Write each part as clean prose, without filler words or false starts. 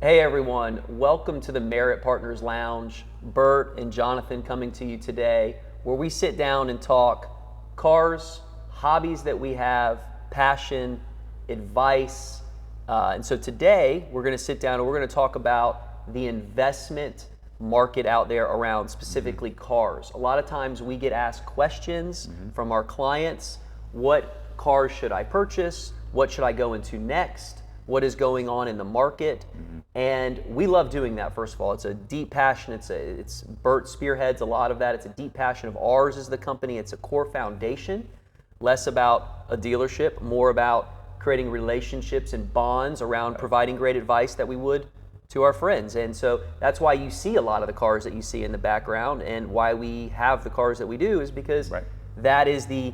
Hey everyone, welcome to the Merit Partners Lounge. Burt and Jonathan coming to you today, where we sit down and talk cars, hobbies that we have, passion, advice. And so today we're going to sit down and we're going to talk about the investment market out there around specifically cars. A lot of times we get asked questions from our clients. What cars should I purchase? What should I go into next? What is going on in the market? And we love doing that. First of all, it's a deep passion. It's Burt spearheads a lot of that. It's a deep passion of ours as the company. It's a core foundation, less about a dealership, more about creating relationships and bonds around providing great advice that we would to our friends. And so that's why you see a lot of the cars that you see in the background, and why we have the cars that we do is because that is the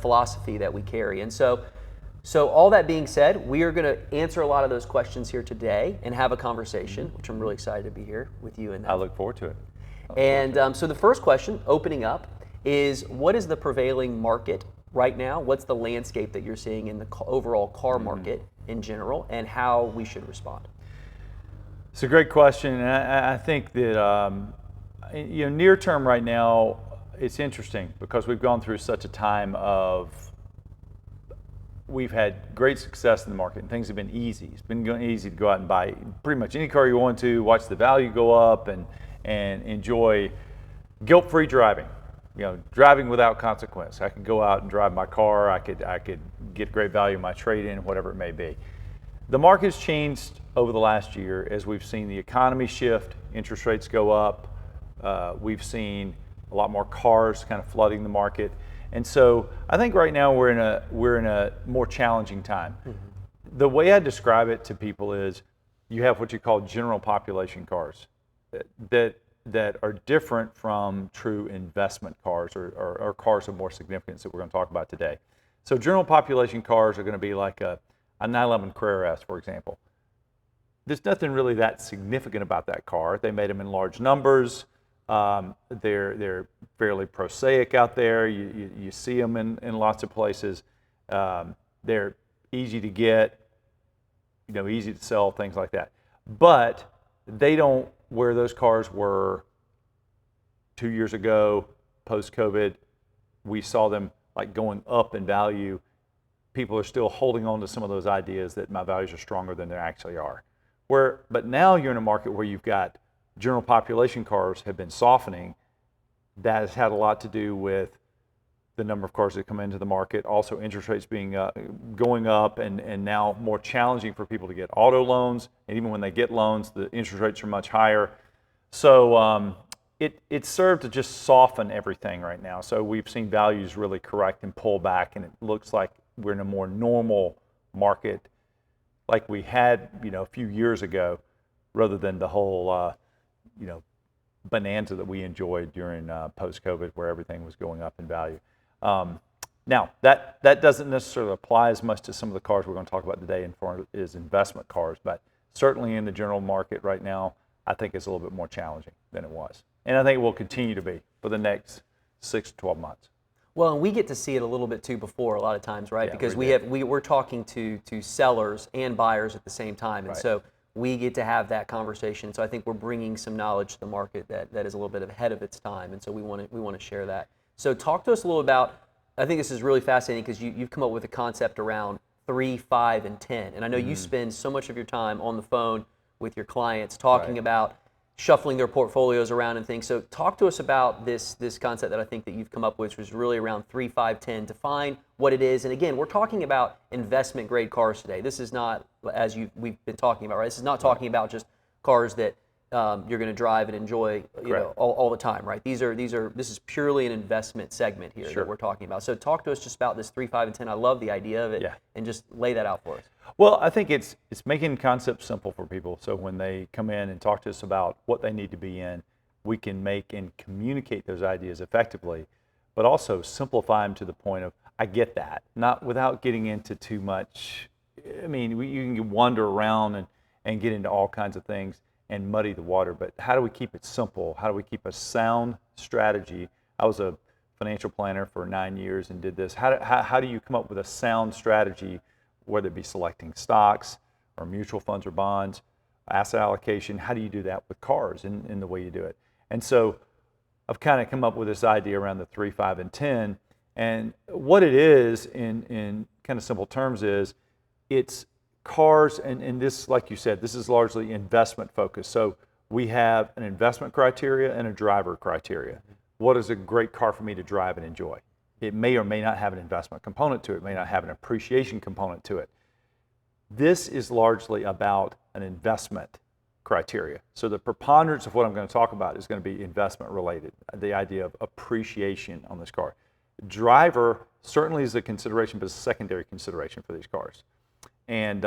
philosophy that we carry. And so all that being said, we are going to answer a lot of those questions here today and have a conversation, which I'm really excited to be here with you. And I look forward to it. And so the first question, opening up, is what is the prevailing market right now? What's the landscape that you're seeing in the overall car market in general, and how we should respond? It's a great question, and I think that near term right now, it's interesting because we've gone through such a time of we've had great success in the market and things have been easy. It's been easy to go out and buy pretty much any car you want to, watch the value go up, and enjoy guilt-free driving. Driving without consequence. I could go out and drive my car. I could get great value in my trade-in, whatever it may be. The market's changed over the last year as we've seen the economy shift, interest rates go up. We've seen a lot more cars kind of flooding the market. And so I think right now we're in a more challenging time. The way I describe it to people is you have what you call general population cars that are different from true investment cars or cars of more significance that we're going to talk about today. So general population cars are going to be like a 911 Carrera S, for example. There's nothing really that significant about that car. They made them in large numbers. They're fairly prosaic out there. You see them in lots of places. They're easy to get, easy to sell, things like that. But they don't where those cars were 2 years ago, post-COVID. We saw them like going up in value. People are still holding on to some of those ideas that my values are stronger than they actually are. But now you're in a market where you've got general population cars have been softening. That has had a lot to do with the number of cars that come into the market, also interest rates being going up, and now more challenging for people to get auto loans. And even when they get loans, the interest rates are much higher. So it served to just soften everything right now. So we've seen values really correct and pull back, and it looks like we're in a more normal market like we had a few years ago, rather than the whole bonanza that we enjoyed during post-COVID, where everything was going up in value. Now, that doesn't necessarily apply as much to some of the cars we're going to talk about today as investment cars, but certainly in the general market right now, I think it's a little bit more challenging than it was. And I think it will continue to be for the next 6 to 12 months. Well, and we get to see it a little bit too before a lot of times, right? Yeah, because we're talking to sellers and buyers at the same time, and so we get to have that conversation. So I think we're bringing some knowledge to the market that is a little bit ahead of its time, and so we want to share that. So talk to us a little about, I think this is really fascinating because you've come up with a concept around 3, 5, and 10. And I know you spend so much of your time on the phone with your clients talking about shuffling their portfolios around and things. So talk to us about this concept that I think that you've come up with, which was really around 3, 5, 10. Define what it is. And again, we're talking about investment grade cars today. This is not, we've been talking about, right? This is not talking about just cars that you're going to drive and enjoy all the time, right? This is purely an investment segment here that we're talking about. So talk to us just about this 3, 5, and 10. I love the idea of it, and just lay that out for us. Well, I think it's making concepts simple for people. So when they come in and talk to us about what they need to be in, we can make and communicate those ideas effectively, but also simplify them to the point of, I get that, not without getting into too much. I mean, you can wander around and get into all kinds of things and muddy the water, but how do we keep it simple? How do we keep a sound strategy? I was a financial planner for 9 years and did this. How do you come up with a sound strategy, whether it be selecting stocks or mutual funds or bonds, asset allocation. How do you do that with cars in the way you do it? And so I've kind of come up with this idea around the 3, 5, and 10. And what it is in kind of simple terms is it's cars, and this, like you said, this is largely investment focused. So we have an investment criteria and a driver criteria. What is a great car for me to drive and enjoy? It may or may not have an investment component to it. It may not have an appreciation component to it. This is largely about an investment criteria. So the preponderance of what I'm going to talk about is going to be investment related, the idea of appreciation on this car. Driver certainly is a consideration, but it's a secondary consideration for these cars. And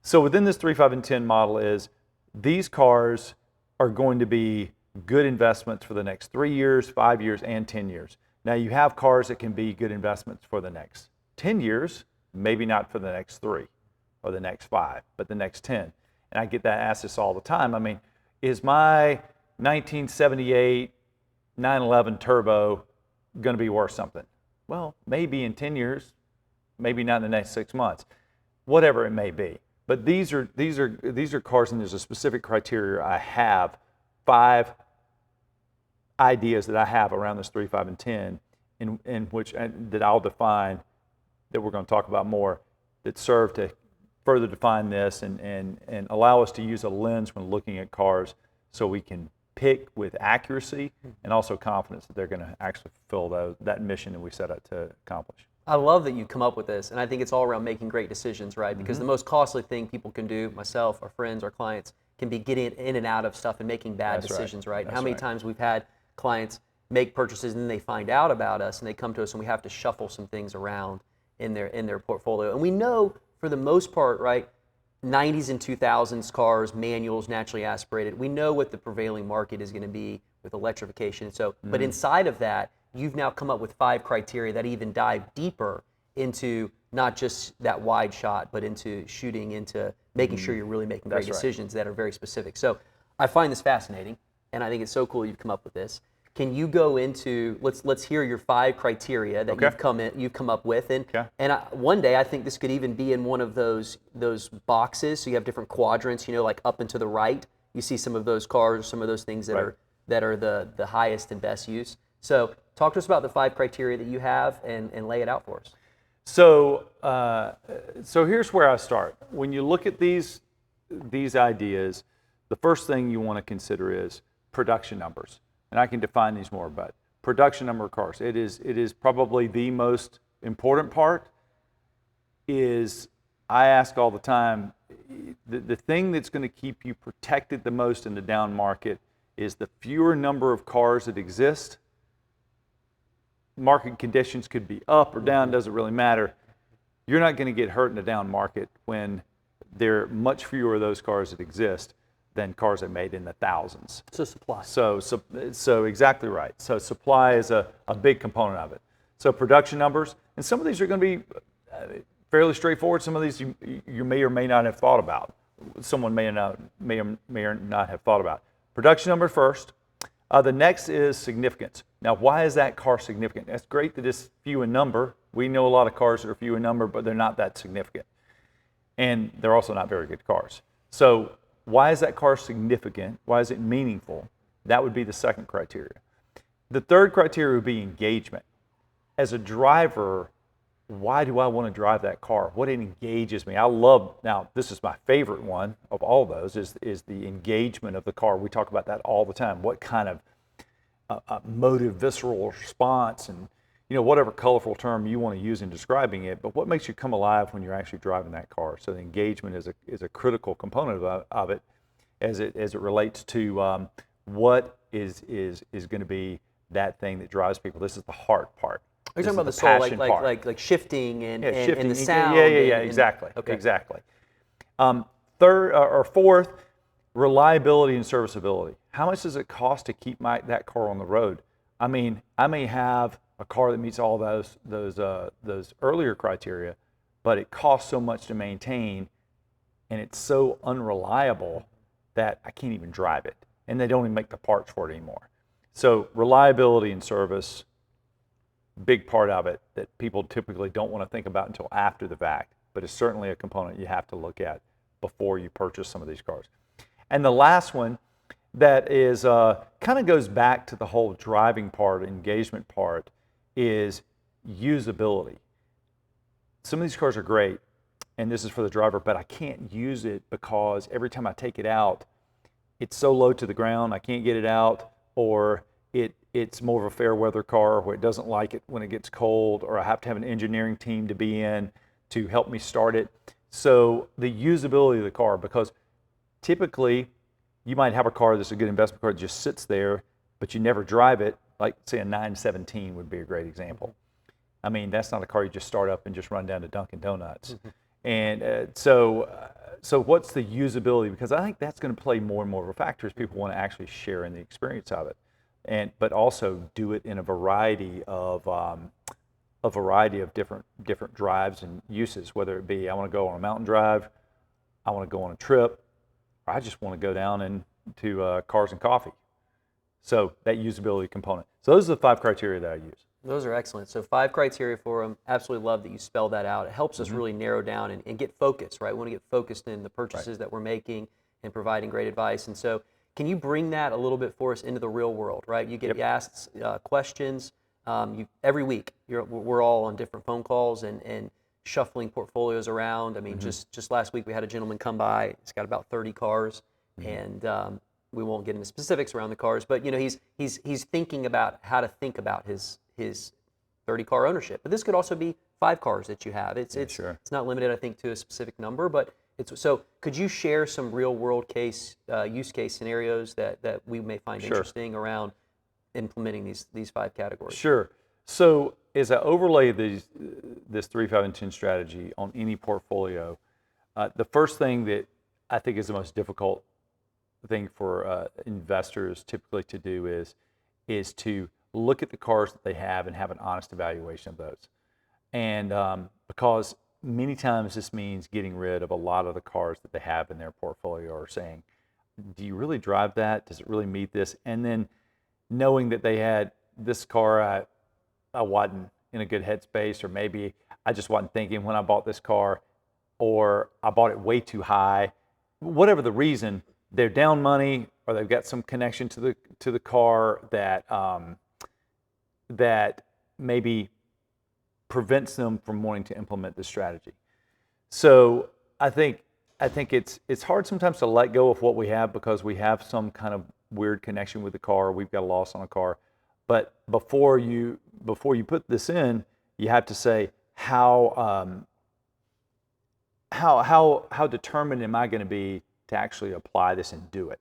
so within this 3, 5, and 10 model is these cars are going to be good investments for the next 3 years, 5 years, and 10 years. Now you have cars that can be good investments for the next 10 years, maybe not for the next 3 or the next 5, but the next 10. And I get that asked this all the time. I mean, is my 1978 911 Turbo going to be worth something? Well, maybe in 10 years, maybe not in the next 6 months, whatever it may be. But these are cars, and there's a specific criteria. I have 5 ideas that I have around this 3, 5, and 10, in which that I'll define, that we're going to talk about more, that serve to further define this and allow us to use a lens when looking at cars, so we can pick with accuracy and also confidence that they're going to actually fulfill that mission that we set out to accomplish. I love that you come up with this, and I think it's all around making great decisions, right? Because the most costly thing people can do, myself, our friends, our clients, can be getting in and out of stuff and making bad decisions, right? And how many times we've had clients make purchases and then they find out about us and they come to us and we have to shuffle some things around in their portfolio. And we know for the most part, right, 90s and 2000s cars, manuals, naturally aspirated, we know what the prevailing market is going to be with electrification. So, but inside of that, you've now come up with 5 criteria that even dive deeper into not just that wide shot, but into shooting into making sure you're really making great decisions that are very specific. So I find this fascinating, and I think it's so cool you've come up with this. Can you go into, let's hear your 5 criteria that you've come up with, and one day I think this could even be in one of those boxes. So you have different quadrants, like up and to the right. You see some of those cars, some of those things that are the highest and best use. So talk to us about the 5 criteria that you have and lay it out for us. So here's where I start. When you look at these ideas, the first thing you want to consider is production numbers. And I can define these more, but production number of cars. It is probably the most important part. I ask all the time, the thing that's going to keep you protected the most in the down market is the fewer number of cars that exist. Market conditions could be up or down, doesn't really matter. You're not going to get hurt in a down market when there are much fewer of those cars that exist than cars are made in the thousands. So supply. So exactly right. So supply is a big component of it. So production numbers, and some of these are going to be fairly straightforward. Some of these you may or may not have thought about. Someone may or not have thought about. Production number first. The next is significance. Now, why is that car significant? That's great that it's few in number. We know a lot of cars that are few in number, but they're not that significant. And they're also not very good cars. So why is that car significant? Why is it meaningful? That would be the second criteria. The third criteria would be engagement. As a driver, why do I want to drive that car? What engages me? Now this is my favorite one of all those, is the engagement of the car. We talk about that all the time. What kind of motive, visceral response, and whatever colorful term you want to use in describing it, but what makes you come alive when you're actually driving that car? So the engagement is a critical component of it as it relates to what is going to be that thing that drives people. This is the hard part. Are you talking about the soul, like shifting and the sound? Yeah, exactly. Okay. Exactly. Third or fourth, reliability and serviceability. How much does it cost to keep that car on the road? I mean, I may have a car that meets all those earlier criteria, but it costs so much to maintain, and it's so unreliable that I can't even drive it, and they don't even make the parts for it anymore. So reliability and service, big part of it that people typically don't want to think about until after the fact, but it's certainly a component you have to look at before you purchase some of these cars. And the last one that is kind of goes back to the whole driving part, engagement part, is usability. Some of these cars are great, and this is for the driver, but I can't use it because every time I take it out, it's so low to the ground, I can't get it out, or it's more of a fair weather car where it doesn't like it when it gets cold, or I have to have an engineering team to be in to help me start it. So the usability of the car, because typically you might have a car that's a good investment car that just sits there, but you never drive it, like say a 917 would be a great example. I mean, that's not a car you just start up and just run down to Dunkin' Donuts. And so what's the usability? Because I think that's going to play more and more of a factor as people want to actually share in the experience of it, but also do it in a variety of different drives and uses. Whether it be I want to go on a mountain drive, I want to go on a trip, or I just want to go down into Cars and Coffee. So that usability component. So those are the 5 criteria that I use. Those are excellent. So 5 criteria for them. Absolutely love that you spelled that out. It helps us really narrow down and get focused, right? We want to get focused in the purchases that we're making and providing great advice. And so can you bring that a little bit for us into the real world, right? You get asked questions every week. We're all on different phone calls and shuffling portfolios around. I mean, just last week we had a gentleman come by. He's got about 30 cars, and we won't get into specifics around the cars, but you know, he's thinking about how to think about his 30 car ownership. But this could also be 5 cars that you have. It's not limited, I think, to a specific number, but so could you share some real world use case scenarios that we may find interesting around implementing these 5 categories? Sure. So as I overlay this 3, 5, and 10 strategy on any portfolio, the first thing that I think is the most difficult thing for investors typically to do is to look at the cars that they have and have an honest evaluation of those. And because many times this means getting rid of a lot of the cars that they have in their portfolio, or saying, do you really drive that? Does it really meet this? And then knowing that they had this car, I wasn't in a good headspace, or maybe I just wasn't thinking when I bought this car, or I bought it way too high. Whatever the reason, they're down money, or they've got some connection to the car that maybe prevents them from wanting to implement this strategy. So I think it's hard sometimes to let go of what we have because we have some kind of weird connection with the car. We've got a loss on a car, but before you put this in, you have to say how determined am I going to be to actually apply this and do it.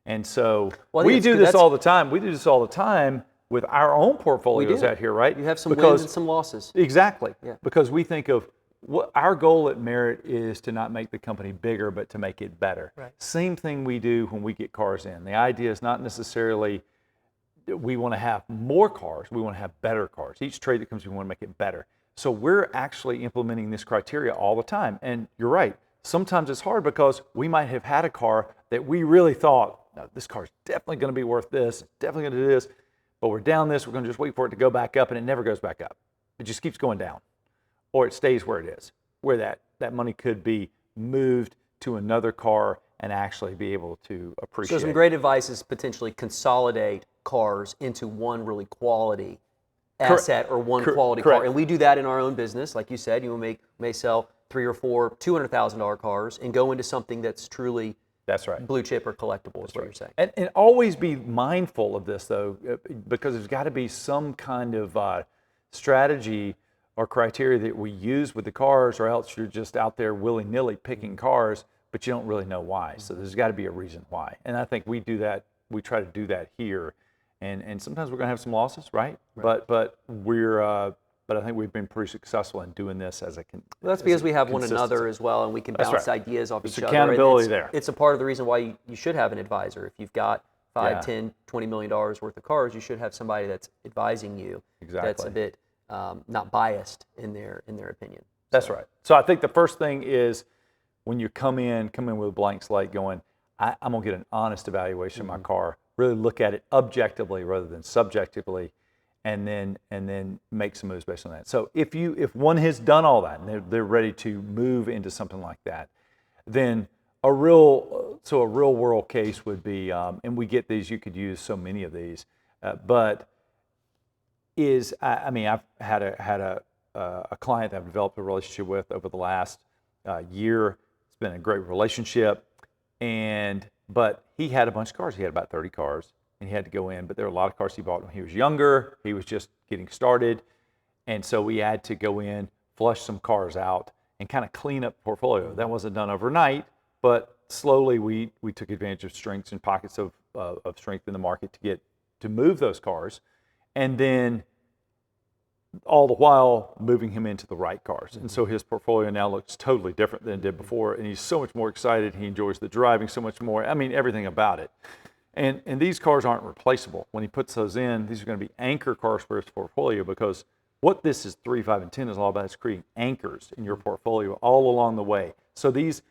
And so we do this all the time. We do this all the time with our own portfolios out here, right? You have some wins and some losses. Exactly. Yeah. Because we think of what our goal at Merit is to not make the company bigger, but to make it better. Right. Same thing we do when we get cars in. The idea is not necessarily we want to have more cars. We want to have better cars. Each trade that comes in, we want to make it better. So we're actually implementing this criteria all the time. And you're right. Sometimes it's hard because we might have had a car that we really thought, no, this car is definitely going to be worth this, definitely going to do this, but we're down this, we're going to just wait for it to go back up, and it never goes back up. It just keeps going down, or it stays where it is, where that money could be moved to another car and actually be able to appreciate. So some great advice is potentially consolidate cars into one really quality asset or one quality car. And we do that in our own business. Like you said, you may sell 3 or 4 $200,000 cars and go into something that's truly blue chip or collectible, is what you're saying. And always be mindful of this, though, because there's got to be some kind of strategy or criteria that we use with the cars, or else you're just out there willy-nilly picking cars, but you don't really know why. So there's got to be a reason why. And I think we do that. We try to do that here. And sometimes we're going to have some losses, right? But I think we've been pretty successful in doing this as a well, that's because we have one another as well, and we can bounce ideas off each other. There's accountability there. It's a part of the reason why you should have an advisor. If you've got $5, $10, $20 million worth of cars, you should have somebody that's advising you. Exactly. That's a bit not biased in their opinion. That's right. So I think the first thing is when you come in with a blank slate, going, I'm gonna get an honest evaluation of my car. Really look at it objectively rather than subjectively, and then make some moves based on that. So if one has done all that and they're ready to move into something like that, then a real world case would be, and we get these, you could use so many of these, but I mean, I've had a client that I've developed a relationship with over the last year. It's been a great relationship, but he had a bunch of cars. He had about 30 cars, and he had to go in. But there were a lot of cars he bought when he was younger. He was just getting started, and so we had to go in, flush some cars out, and kind of clean up the portfolio. That wasn't done overnight, but slowly we took advantage of strengths and pockets of strength in the market to move those cars, and then all the while moving him into the right cars. And so his portfolio now looks totally different than it did before, and he's so much more excited. He enjoys the driving so much more. I mean, everything about it. And these cars aren't replaceable. When he puts those in, these are going to be anchor cars for his portfolio, because what this is 3, 5, and 10 is all about is creating anchors in your portfolio all along the way. So these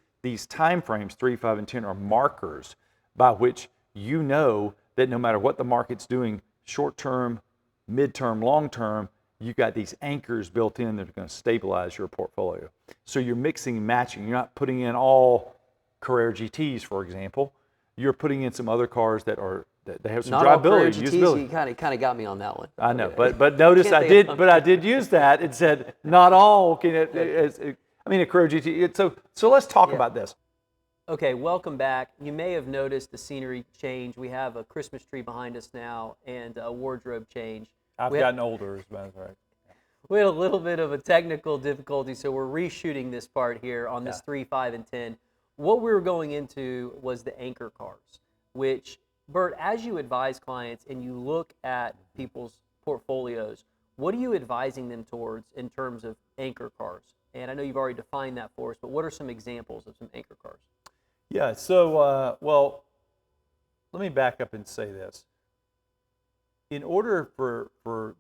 time frames, 3, 5, and 10, are markers by which you know that no matter what the market's doing, short term, midterm, long term, you've got these anchors built in that are going to stabilize your portfolio. So you're mixing and matching. You're not putting in all Carrera GTs, for example. You're putting in some other cars that they have some Not all Carrera drivability, GTs, usability. you kind of got me on that one. I know, Okay. but notice Can't I say did, but I did use that. It said not all. I mean, a Carrera GT. So let's talk about this. Okay, welcome back. You may have noticed the scenery change. We have a Christmas tree behind us now and a wardrobe change. I've gotten older, as a matter of fact. We had a little bit of a technical difficulty, so we're reshooting this part here on this 3, 5, and 10. What we were going into was the anchor cars, which, Burt, as you advise clients and you look at people's portfolios, what are you advising them towards in terms of anchor cars? And I know you've already defined that for us, but what are some examples of some anchor cars? Yeah, so, well, let me back up and say this. In order for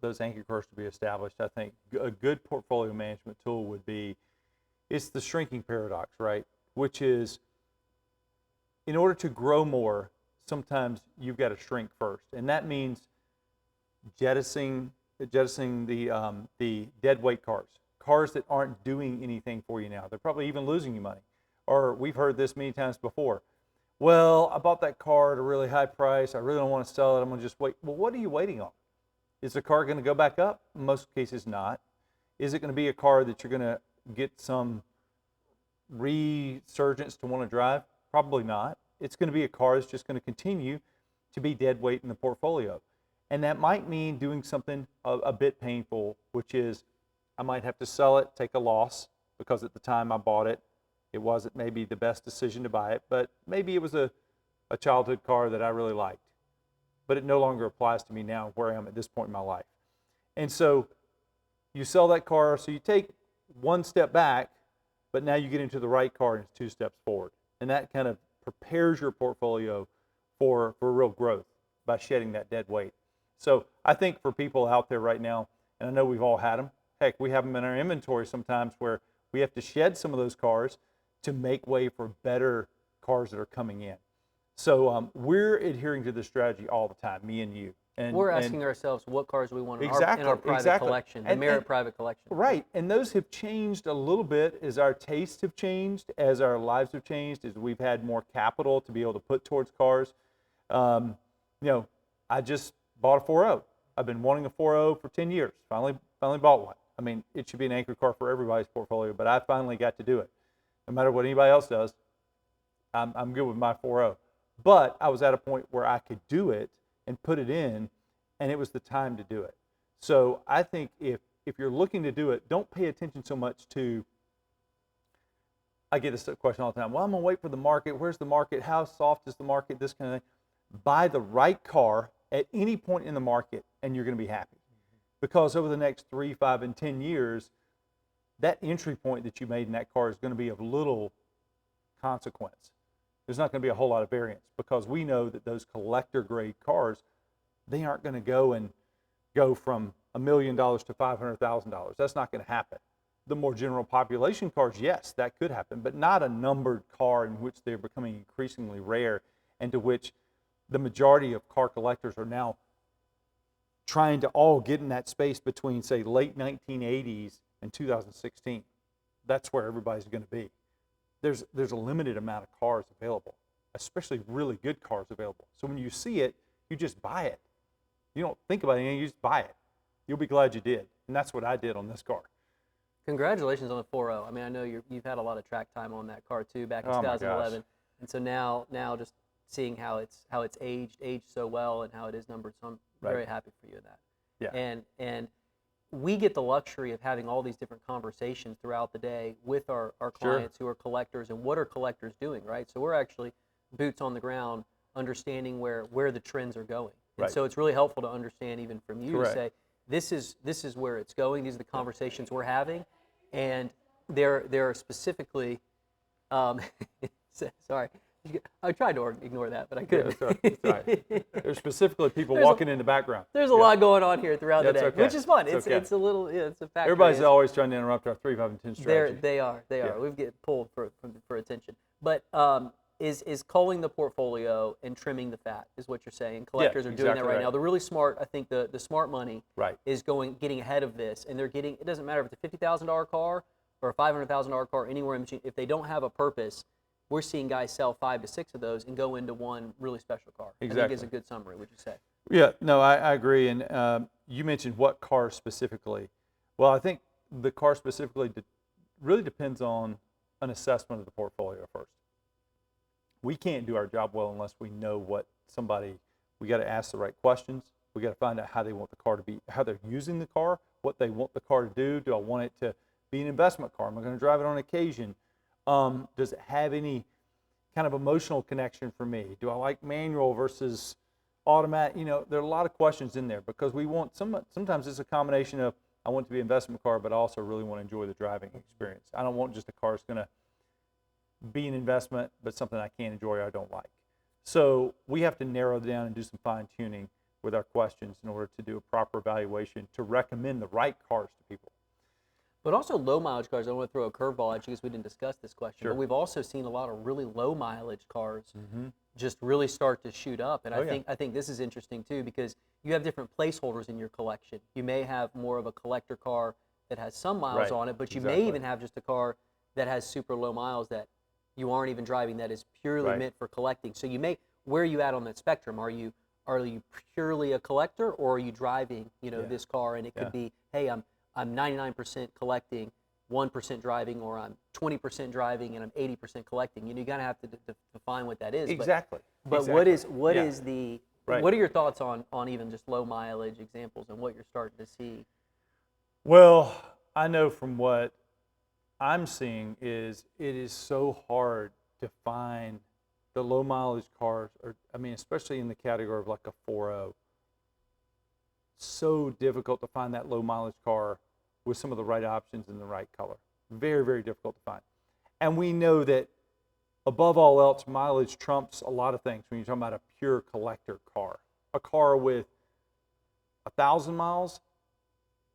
those anchor cars to be established, I think a good portfolio management tool would be, it's the shrinking paradox, right? Which is, in order to grow more, sometimes you've got to shrink first. And that means jettisoning the dead weight cars that aren't doing anything for you now. They're probably even losing you money. Or we've heard this many times before. Well, I bought that car at a really high price. I really don't want to sell it. I'm going to just wait. Well, what are you waiting on? Is the car going to go back up? In most cases, not. Is it going to be a car that you're going to get some resurgence to want to drive? Probably not. It's going to be a car that's just going to continue to be dead weight in the portfolio. And that might mean doing something a bit painful, which is I might have to sell it, take a loss, because at the time I bought it, it wasn't maybe the best decision to buy it, but maybe it was a childhood car that I really liked. But it no longer applies to me now where I am at this point in my life. And so you sell that car, so you take one step back, but now you get into the right car and it's 2 steps forward. And that kind of prepares your portfolio for real growth by shedding that dead weight. So I think for people out there right now, and I know we've all had them, heck, we have them in our inventory sometimes where we have to shed some of those cars to make way for better cars that are coming in. So we're adhering to this strategy all the time, me and you. And we're asking ourselves what cars we want in our private collection, the Merit private collection. Right, and those have changed a little bit as our tastes have changed, as our lives have changed, as we've had more capital to be able to put towards cars. I just bought a 4.0. I've been wanting a 4.0 for 10 years. Finally bought one. I mean, it should be an anchor car for everybody's portfolio, but I finally got to do it. No matter what anybody else does, I'm good with my 4.0. But I was at a point where I could do it and put it in, and it was the time to do it. So I think if you're looking to do it, don't pay attention so much to, I get this question all the time, well, I'm going to wait for the market. Where's the market? How soft is the market? This kind of thing. Buy the right car at any point in the market, and you're going to be happy. Because over the next 3, 5, and 10 years, that entry point that you made in that car is going to be of little consequence. There's not going to be a whole lot of variance, because we know that those collector grade cars, they aren't going to go from $1 million to $500,000. That's not going to happen. The more general population cars, yes, that could happen, but not a numbered car in which they're becoming increasingly rare, and to which the majority of car collectors are now trying to all get in that space between, say, late 1980s and 2016. That's where everybody's going to be. there's a limited amount of cars available, especially really good cars available. So when you see it, you just buy it. You don't think about anything, you just buy it. You'll be glad you did. And that's what I did on this car. Congratulations on the 4.0. I mean, I know you've had a lot of track time on that car too back in Oh my 2011. gosh. And so now just seeing how it's aged so well and how it is numbered. So I'm very happy for you in that. Yeah. And we get the luxury of having all these different conversations throughout the day with our clients who are collectors and what are collectors doing, right? So we're actually boots on the ground, understanding where the trends are going. And so it's really helpful to understand even from you to say, this is where it's going. These are the conversations we're having, and there are specifically, sorry, I tried to ignore that, but I couldn't. That's right. There's specifically people walking in the background. There's a lot going on here throughout the day, okay. which is fun. It's a little, it's a factor. Everybody's always trying to interrupt our 3, 5, and 10 strategy. They are. We get pulled for attention. But is culling the portfolio and trimming the fat is what you're saying. Collectors are doing that right now. The really smart, I think the smart money is getting ahead of this, and they're getting. It doesn't matter if it's a $50,000 car or a $500,000 car, anywhere in between. If they don't have a purpose, we're seeing guys sell 5 to 6 of those and go into one really special car. Exactly. I think is a good summary. Would you say? Yeah. No, I agree. And you mentioned what car specifically. Well, I think the car specifically really depends on an assessment of the portfolio first. We can't do our job well unless we know what somebody. We got to ask the right questions. We got to find out how they want the car to be, how they're using the car, what they want the car to do. Do I want it to be an investment car? Am I going to drive it on occasion? Does it have any kind of emotional connection for me? Do I like manual versus automatic? You know, there are a lot of questions in there because we want sometimes it's a combination of I want it to be an investment car, but I also really want to enjoy the driving experience. I don't want just a car that's going to be an investment, but something I can't enjoy or I don't like. So we have to narrow down and do some fine tuning with our questions in order to do a proper evaluation to recommend the right cars to people. But also low mileage cars. I don't want to throw a curveball at you because we didn't discuss this question. Sure. But we've also seen a lot of really low mileage cars just really start to shoot up. And I think this is interesting too because you have different placeholders in your collection. You may have more of a collector car that has some miles on it, but you may even have just a car that has super low miles that you aren't even driving that is purely meant for collecting. So where are you at on that spectrum? Are you purely a collector, or are you driving, this car? And it could be, hey, I'm 99% collecting, 1% driving, or I'm 20% driving and I'm 80% collecting. You gotta have to define what that is. Exactly. But what is what are your thoughts on even just low mileage examples and what you're starting to see? Well, I know from what I'm seeing is it is so hard to find the low mileage cars, especially in the category of like a 4.0. So difficult to find that low mileage car with some of the right options in the right color. Very, very difficult to find. And we know that above all else, mileage trumps a lot of things when you're talking about a pure collector car. A car with 1,000 miles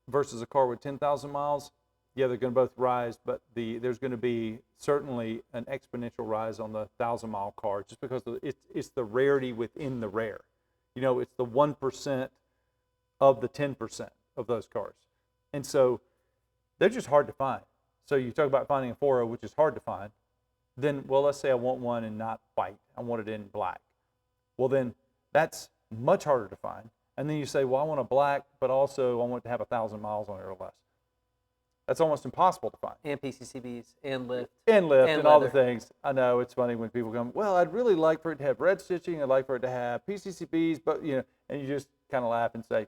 versus a car with 10,000 miles. Yeah, they're going to both rise, but there's going to be certainly an exponential rise on the 1,000-mile car just because it's the rarity within the rare. It's the 1% of the 10% of those cars. And so they're just hard to find. So you talk about finding a 4.0, which is hard to find. Then, let's say I want one in not white. I want it in black. Well, then that's much harder to find. And then you say, well, I want a black, but also I want it to have 1,000 miles on it or less. That's almost impossible to find. And PCCBs, and lift. And all the things. I know, it's funny when people come, well, I'd really like for it to have red stitching. I'd like for it to have PCCBs, but, and you just kind of laugh and say,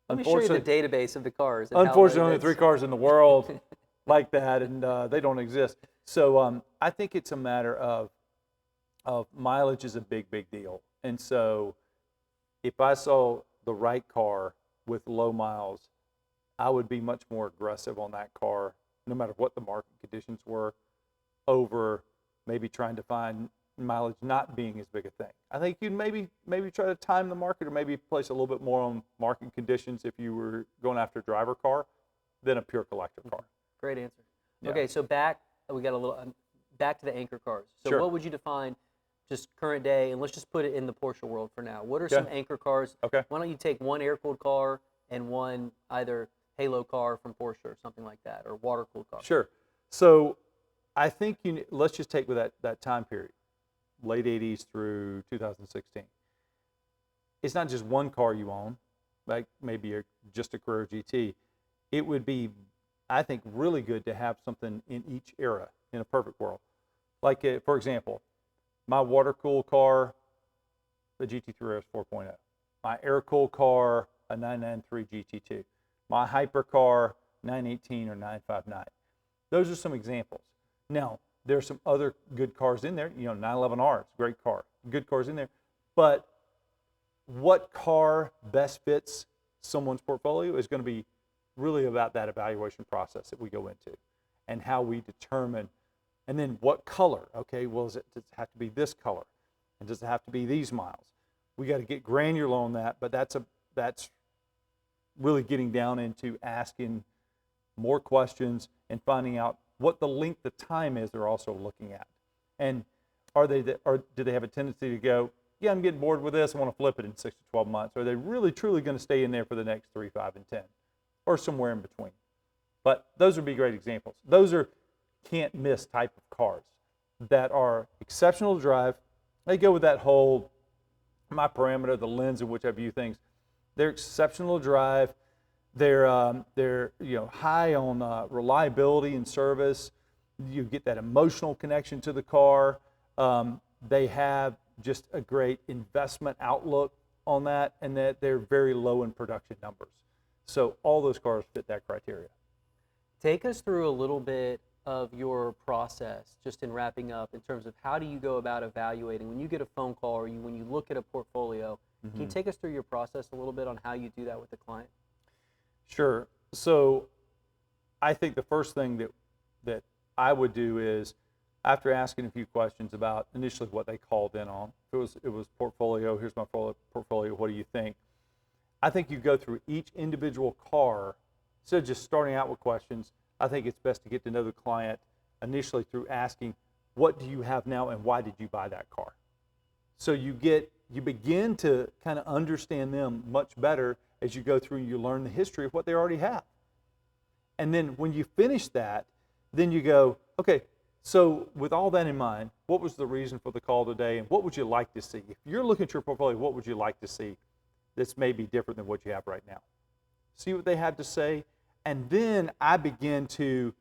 let me show you the database of the cars. Unfortunately, only 3 cars in the world like that, and they don't exist. So I think it's a matter of mileage is a big, big deal. And so if I saw the right car with low miles, I would be much more aggressive on that car, no matter what the market conditions were, over maybe trying to find mileage not being as big a thing. I think you'd maybe try to time the market or maybe place a little bit more on market conditions if you were going after a driver car than a pure collector car. Great answer. Yeah. Okay, so back to the anchor cars. So what would you define just current day, and let's just put it in the Porsche world for now. What are some anchor cars? Okay. Why don't you take one air-cooled car and one either halo car from Porsche or something like that, or water-cooled car? Sure. So I think let's just take with that time period, late 80s through 2016. It's not just one car you own, like maybe just a Carrera GT. It would be, I think, really good to have something in each era in a perfect world. Like, for example, my water-cooled car, the GT3 RS 4.0. My air-cooled car, a 993 GT2. My hypercar, 918 or 959. Those are some examples. Now, there are some other good cars in there. 911R, it's a great car. Good cars in there. But what car best fits someone's portfolio is going to be really about that evaluation process that we go into and how we determine. And then what color? Okay, well, does it have to be this color? And does it have to be these miles? We got to get granular on that, but that's really getting down into asking more questions and finding out what the length of time is they're also looking at. And do they have a tendency to go, yeah, I'm getting bored with this, I want to flip it in 6 to 12 months? Or are they really, truly going to stay in there for the next 3, 5, and 10? Or somewhere in between? But those would be great examples. Those are can't miss type of cars that are exceptional to drive. They go with that whole, my parameter, the lens in which I view things. They're exceptional to drive. They're high on reliability and service. You get that emotional connection to the car. They have just a great investment outlook on that, and that they're very low in production numbers. So all those cars fit that criteria. Take us through a little bit of your process, just in wrapping up, in terms of how do you go about evaluating when you get a phone call or when you look at a portfolio. Can you take us through your process a little bit on how you do that with the client? Sure. So I think the first thing that I would do is, after asking a few questions about initially what they called in on, if it was portfolio, here's my portfolio, what do you think? I think you go through each individual car. Instead of just starting out with questions, I think it's best to get to know the client initially through asking, what do you have now and why did you buy that car? So you begin to kind of understand them much better as you go through and you learn the history of what they already have. And then when you finish that, then you go, okay, so with all that in mind, what was the reason for the call today and what would you like to see? If you're looking at your portfolio, what would you like to see that's maybe different than what you have right now? See what they had to say, and then I begin to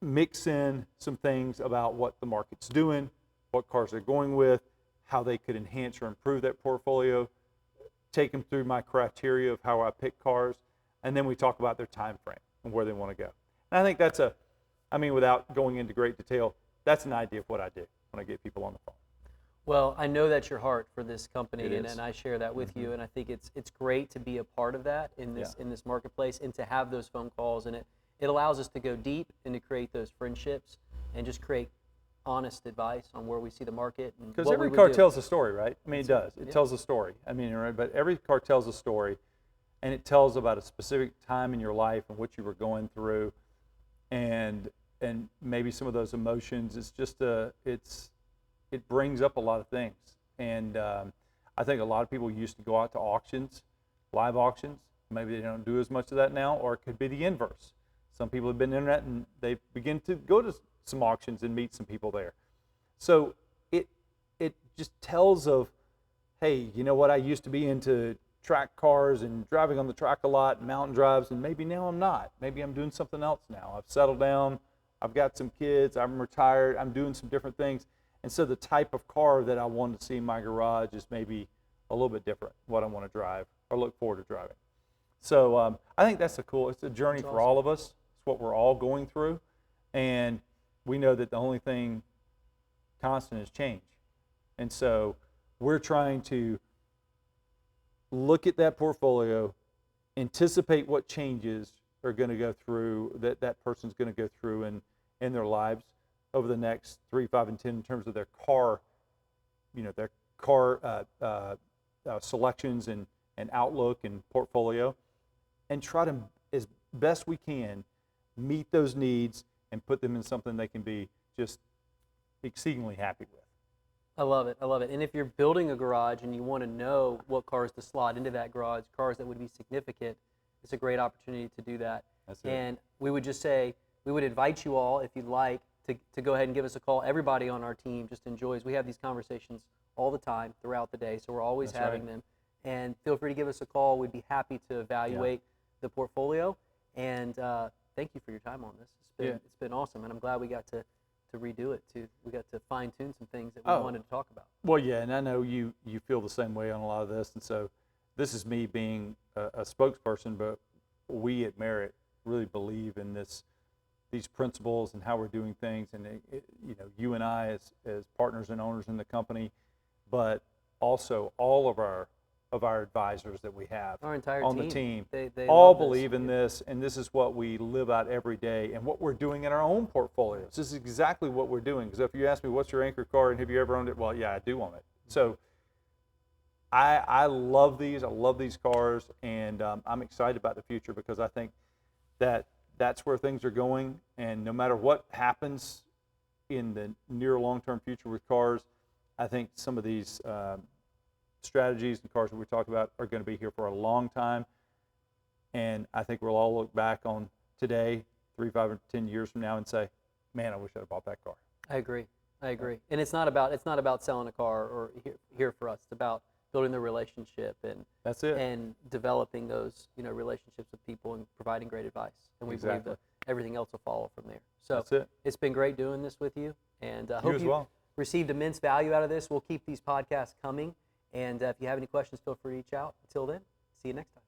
mix in some things about what the market's doing, what cars they're going with, how they could enhance or improve that portfolio, take them through my criteria of how I pick cars, and then we talk about their time frame and where they want to go. And I think that's without going into great detail, that's an idea of what I do when I get people on the phone. Well, I know that's your heart for this company, and I share that with you. And I think it's great to be a part of that in this marketplace, and to have those phone calls. And it allows us to go deep and to create those friendships and just create honest advice on where we see the market. Because every car tells a story, right? I mean, it does. It tells a story. I mean, right? But every car tells a story, and it tells about a specific time in your life and what you were going through, and maybe some of those emotions. It's just it brings up a lot of things. And I think a lot of people used to go out to auctions, live auctions. Maybe they don't do as much of that now, or it could be the inverse. Some people have been internet and they begin to go to some auctions and meet some people there. So it just tells of, hey, you know what, I used to be into track cars and driving on the track a lot and mountain drives, and maybe now I'm not. Maybe I'm doing something else now. I've settled down, I've got some kids, I'm retired, I'm doing some different things. And so the type of car that I want to see in my garage is maybe a little bit different, what I want to drive or look forward to driving. So I think it's a journey for all of us. It's what we're all going through. And we know that the only thing constant is change. And so we're trying to look at that portfolio, anticipate what changes are going to go through, that person's going to go through in their lives over the next 3, 5, and 10 in terms of their car, selections and outlook and portfolio, and try to, as best we can, meet those needs and put them in something they can be just exceedingly happy with. I love it. And if you're building a garage and you want to know what cars to slot into that garage, cars that would be significant, it's a great opportunity to do that. That's it. And we we would invite you all, if you'd like, to go ahead and give us a call. Everybody on our team just enjoys. We have these conversations all the time throughout the day, so we're always That's having right. them. And feel free to give us a call. We'd be happy to evaluate the portfolio. And thank you for your time on this. It's been awesome, and I'm glad we got to redo it too. We got to fine tune some things that we wanted to talk about. Well, yeah, and I know you feel the same way on a lot of this, and so this is me being a spokesperson, but we at Merit really believe in these principles and how we're doing things, and you and I as partners and owners in the company, but also all of our advisors that we have Our entire on team. the team They all love this. believe in this, and this is what we live out every day and what we're doing in our own portfolios. This is exactly what we're doing. Because if you ask me what's your anchor car and have you ever owned it, well, yeah, I do own it. So I love these. I love these cars, and I'm excited about the future because I think that's where things are going, and no matter what happens in the near long-term future with cars, I think some of these strategies and cars that we talk about are going to be here for a long time, and I think we'll all look back on today 3, 5, or 10 years from now and say, man, I wish I'd bought that car. I agree. And it's not about selling a car or here for us. It's about building the relationship and That's it. and developing those relationships with people and providing great advice. And we believe that everything else will follow from there. So That's it. It's been great doing this with you, and I You hope as you well. received immense value out of this. We'll keep these podcasts coming, and if you have any questions, feel free to reach out. Until then, see you next time.